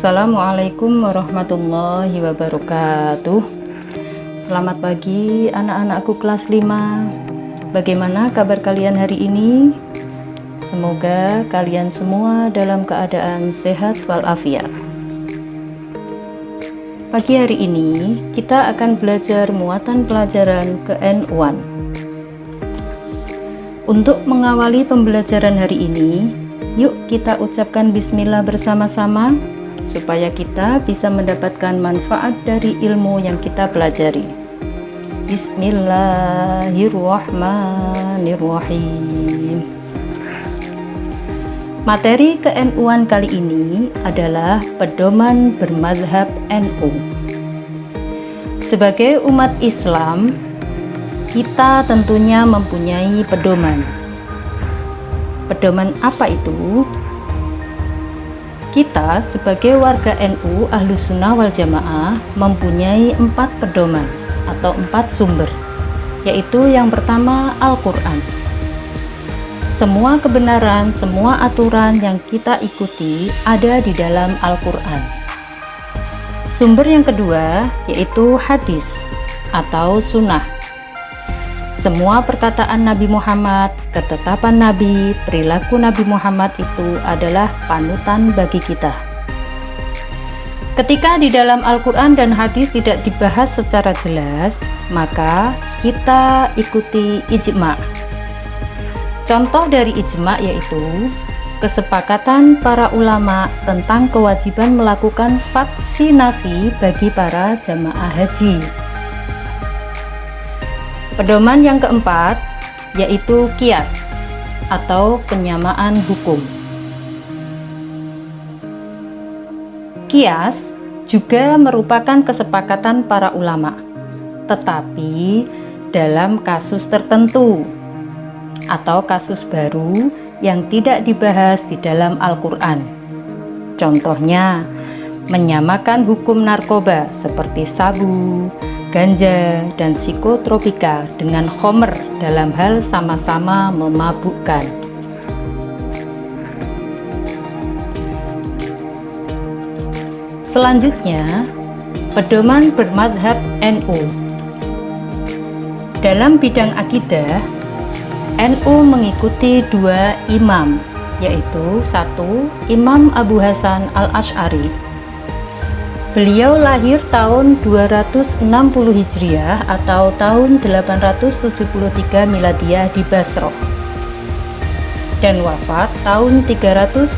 Assalamualaikum warahmatullahi wabarakatuh. Selamat pagi anak-anakku kelas 5. Bagaimana kabar kalian hari ini? Semoga kalian semua dalam keadaan sehat walafiat. Pagi hari ini kita akan belajar muatan pelajaran KN1. Untuk mengawali pembelajaran hari ini, yuk kita ucapkan bismillah bersama-sama supaya kita bisa mendapatkan manfaat dari ilmu yang kita pelajari. Bismillahirrahmanirrahim. Materi KN1 kali ini adalah pedoman bermadzhab NU. Sebagai umat Islam, kita tentunya mempunyai pedoman. Pedoman apa itu? Kita sebagai warga NU Ahlus Sunnah wal Jamaah mempunyai 4 pedoman atau 4 sumber, yaitu yang pertama Al-Quran. Semua kebenaran, semua aturan yang kita ikuti ada di dalam Al-Quran. Sumber yang kedua yaitu hadis atau sunnah. Semua perkataan Nabi Muhammad, ketetapan Nabi, perilaku Nabi Muhammad itu adalah panutan bagi kita. Ketika di dalam Al-Quran dan hadis tidak dibahas secara jelas, maka kita ikuti ijma'. Contoh dari ijma' yaitu kesepakatan para ulama tentang kewajiban melakukan vaksinasi bagi para jamaah haji. Pedoman yang keempat yaitu qiyas atau penyamaan hukum. Qiyas juga merupakan kesepakatan para ulama, tetapi dalam kasus tertentu atau kasus baru yang tidak dibahas di dalam Al-Quran. Contohnya, menyamakan hukum narkoba seperti sabu, ganja, dan psikotropika dengan khomer dalam hal sama-sama memabukkan. Selanjutnya, pedoman bermadzhab NU. Dalam bidang akidah, NU mengikuti 2 imam, yaitu 1. Imam Abu Hasan Al-Asy'ari. Beliau lahir tahun 260 Hijriah atau tahun 873 Miladiyah di Basrah dan wafat tahun 324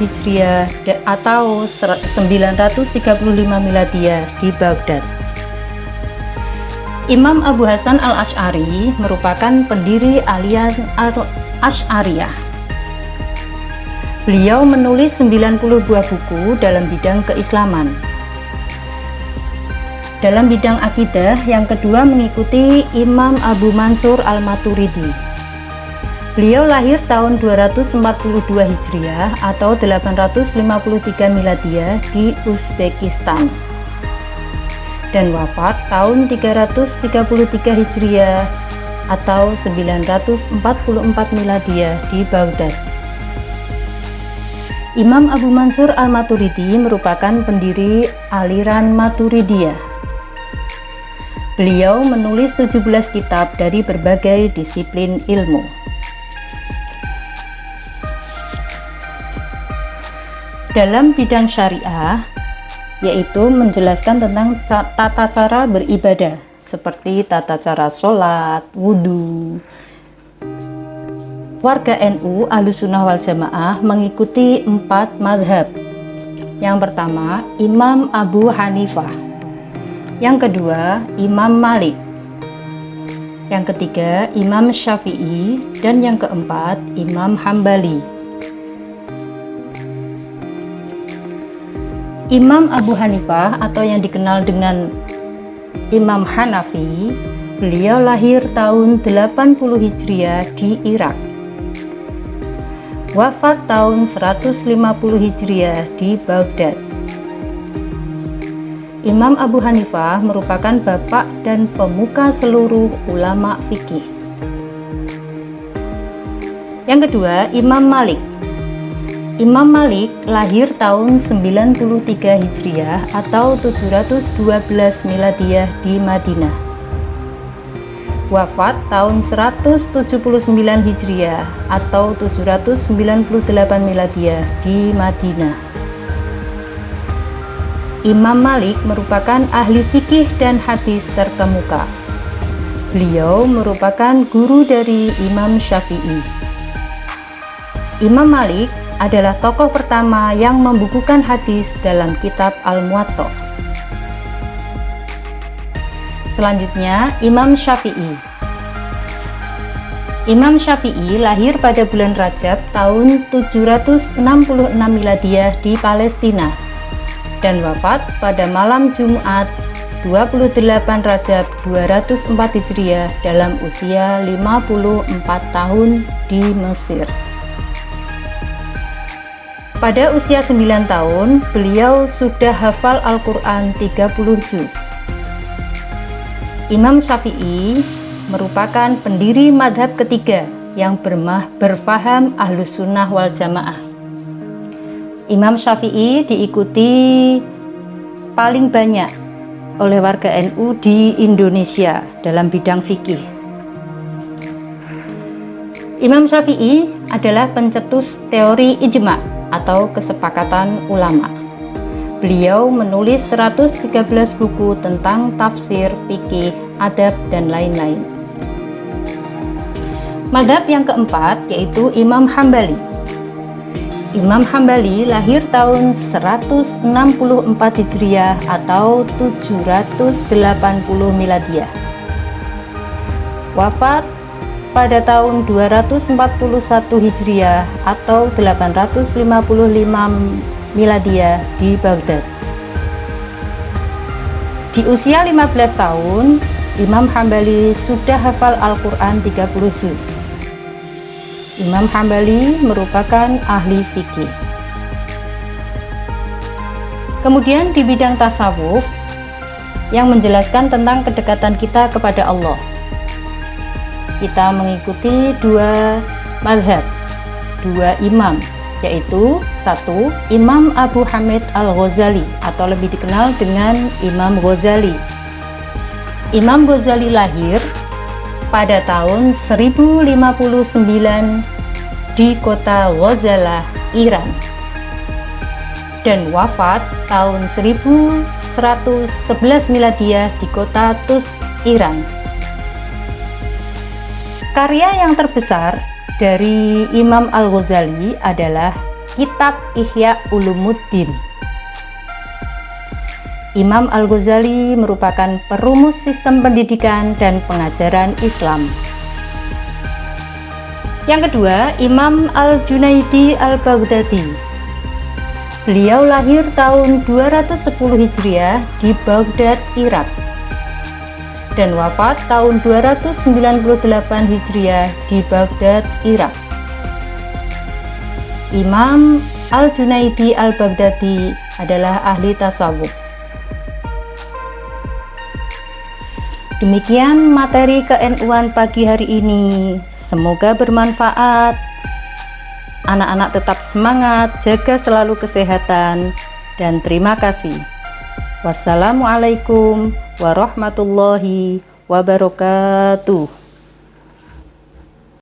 Hijriah atau 935 Miladiyah di Baghdad. Imam Abu Hasan Al-Asy'ari merupakan pendiri aliran Al-Asy'ariyah. Beliau menulis 90 buah buku dalam bidang keislaman. Dalam bidang akidah, yang kedua mengikuti Imam Abu Mansur Al-Maturidi. Beliau lahir tahun 242 Hijriah atau 853 Miladiyah di Uzbekistan dan wafat tahun 333 Hijriah atau 944 Miladiyah di Baghdad. Imam Abu Mansur Al-Maturidi merupakan pendiri aliran Maturidiyah. Beliau menulis 17 kitab dari berbagai disiplin ilmu. Dalam bidang syariah, yaitu menjelaskan tentang tata cara beribadah, seperti tata cara sholat, wudhu. Warga NU Ahlus Sunnah wal Jamaah mengikuti 4 mazhab. Yang pertama, Imam Abu Hanifah. Yang kedua, Imam Malik. Yang ketiga, Imam Syafi'i. Dan yang keempat, Imam Hambali. Imam Abu Hanifah atau yang dikenal dengan Imam Hanafi, beliau lahir tahun 80 Hijriah di Irak. Wafat tahun 150 Hijriah di Baghdad. Imam Abu Hanifah merupakan bapak dan pemuka seluruh ulama fikih. Yang kedua, Imam Malik. Imam Malik lahir tahun 93 Hijriah atau 712 Miladiyah di Madinah. Wafat tahun 179 Hijriah atau 798 Miladiyah di Madinah. Imam Malik merupakan ahli fikih dan hadis terkemuka. Beliau merupakan guru dari Imam Syafi'i. Imam Malik adalah tokoh pertama yang membukukan hadis dalam kitab Al-Muwatta. Selanjutnya, Imam Syafi'i. Imam Syafi'i lahir pada bulan Rajab tahun 766 Miladiyah di Palestina dan wafat pada malam Jumat 28 Rajab 204 Hijriah dalam usia 54 tahun di Mesir. Pada usia 9 tahun, beliau sudah hafal Al-Quran 30 juz. Imam Syafi'i merupakan pendiri madhab ketiga yang berfaham Ahlus Sunnah wal Jamaah. Imam Syafi'i diikuti paling banyak oleh warga NU di Indonesia dalam bidang fikih. Imam Syafi'i adalah pencetus teori ijma atau kesepakatan ulama. Beliau menulis 113 buku tentang tafsir, fikih, adab, dan lain-lain. Mazhab yang keempat yaitu Imam Hambali. Imam Hambali lahir tahun 164 Hijriah atau 780 Miladiyah. Wafat pada tahun 241 Hijriah atau 855 Miladiyah di Baghdad. Di usia 15 tahun, Imam Hambali sudah hafal Al-Quran 30 juz. Imam Hambali merupakan ahli fikih. Kemudian di bidang tasawuf yang menjelaskan tentang kedekatan kita kepada Allah, kita mengikuti dua mazhab, dua imam, yaitu satu, Imam Abu Hamid Al-Ghazali atau lebih dikenal dengan Imam Ghazali. Imam Ghazali lahir pada tahun 1059 di kota Ghazalah, Iran, dan wafat tahun 1111 Miladiyah di kota Tus, Iran. Karya yang terbesar dari Imam Al-Ghazali adalah Kitab Ihya Ulumuddin. Imam Al-Ghazali merupakan perumus sistem pendidikan dan pengajaran Islam. Yang kedua, Imam Al-Junaidi Al-Baghdadi. Beliau lahir tahun 210 Hijriah di Baghdad, Irak, dan wafat tahun 298 Hijriah di Baghdad, Irak. Imam Al-Junaidi Al-Baghdadi adalah ahli tasawuf. Demikian materi ke-NU-an pagi hari ini. Semoga bermanfaat. Anak-anak tetap semangat, jaga selalu kesehatan, dan terima kasih. Wassalamualaikum warahmatullahi wabarakatuh.